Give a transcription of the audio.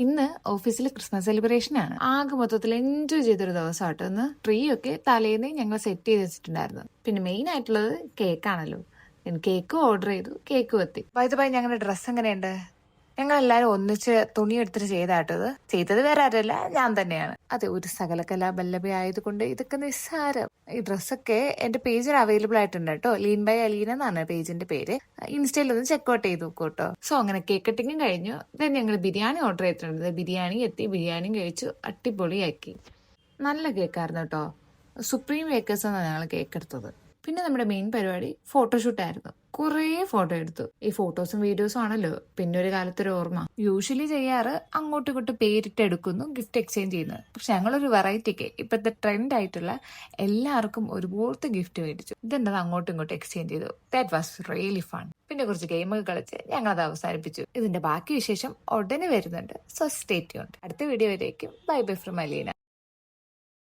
ഇന്ന് ഓഫീസിൽ Christmas celebration ആണ്. ആകെ മൊത്തത്തിൽ എൻജോയ് ചെയ്തൊരു ദിവസമാട്ടോ ഇന്ന്. ട്രീ ഒക്കെ തലേന്ന് ഞങ്ങൾ സെറ്റ് ചെയ്ത് വെച്ചിട്ടുണ്ടായിരുന്നു. പിന്നെ മെയിൻ ആയിട്ടുള്ളത് കേക്കാണല്ലോ. കേക്ക് ഓർഡർ ചെയ്തു, കേക്ക് എത്തി. ബൈ ഞങ്ങളുടെ ഡ്രസ്സ് എങ്ങനെയുണ്ട്? ഞങ്ങൾ എല്ലാവരും ഒന്നിച്ച് തുണി എടുത്തിട്ട് ചെയ്താട്ടത്. ചെയ്തത് വേറെ ആരല്ല, ഞാൻ തന്നെയാണ്. അതെ, ഒരു സകലകലാവല്ലഭ ആയതുകൊണ്ട് ഇതൊക്കെ നിസ്സാരം. ഈ ഡ്രസ്സൊക്കെ എന്റെ പേജിൽ അവൈലബിൾ ആയിട്ടുണ്ട് കേട്ടോ. ലീൻ ബൈ അലീന എന്നാണ് പേജിന്റെ പേര്. ഇൻസ്റ്റയിൽ ഒന്ന് ചെക്കൗട്ട് ചെയ്ത് നോക്കൂ കേട്ടോ. സോ അങ്ങനെ കേക്ക് കട്ടിങ്ങും കഴിഞ്ഞു. ദെൻ ഞങ്ങൾ ബിരിയാണി ഓർഡർ ചെയ്തിട്ടുണ്ട്. ബിരിയാണി എത്തി, ബിരിയാണിയും കഴിച്ചു, അടിപൊളിയാക്കി. നല്ല കേക്കായിരുന്നു കേട്ടോ. സുപ്രീം ബേക്കേഴ്സ് എന്നാണ് ഞങ്ങൾ കേക്ക് എടുത്തത്. പിന്നെ നമ്മുടെ മെയിൻ പരിപാടി ഫോട്ടോഷൂട്ട് ആയിരുന്നു. കുറേ ഫോട്ടോ എടുത്തു. ഈ ഫോട്ടോസും വീഡിയോസും ആണല്ലോ പിന്നെ ഒരു കാലത്തൊരു ഓർമ്മ. യൂഷ്വലി ചെയ്യാറ് അങ്ങോട്ടും ഇങ്ങോട്ടും പേരിട്ട് എടുക്കുന്നു, ഗിഫ്റ്റ് എക്സ്ചേഞ്ച് ചെയ്യുന്നത്. പക്ഷെ ഞങ്ങളൊരു വെറൈറ്റിക്ക് ഇപ്പോഴത്തെ ട്രെൻഡ് ആയിട്ടുള്ള എല്ലാവർക്കും ഒരുപോലത്തെ ഗിഫ്റ്റ് മേടിച്ചു. ഇതെന്താ അങ്ങോട്ടും ഇങ്ങോട്ടും എക്സ്ചേഞ്ച് ചെയ്തു. That was really fun. പിന്നെ കുറച്ച് ഗെയിമൊക്കെ കളിച്ച് ഞങ്ങളത് അവസാനിപ്പിച്ചു. ഇതിന്റെ ബാക്കി വിശേഷം ഉടനെ വരുന്നുണ്ട്. So stay tuned. അടുത്ത വീഡിയോ വരേക്കും ബൈ ബൈ ഫ്രം അലീന.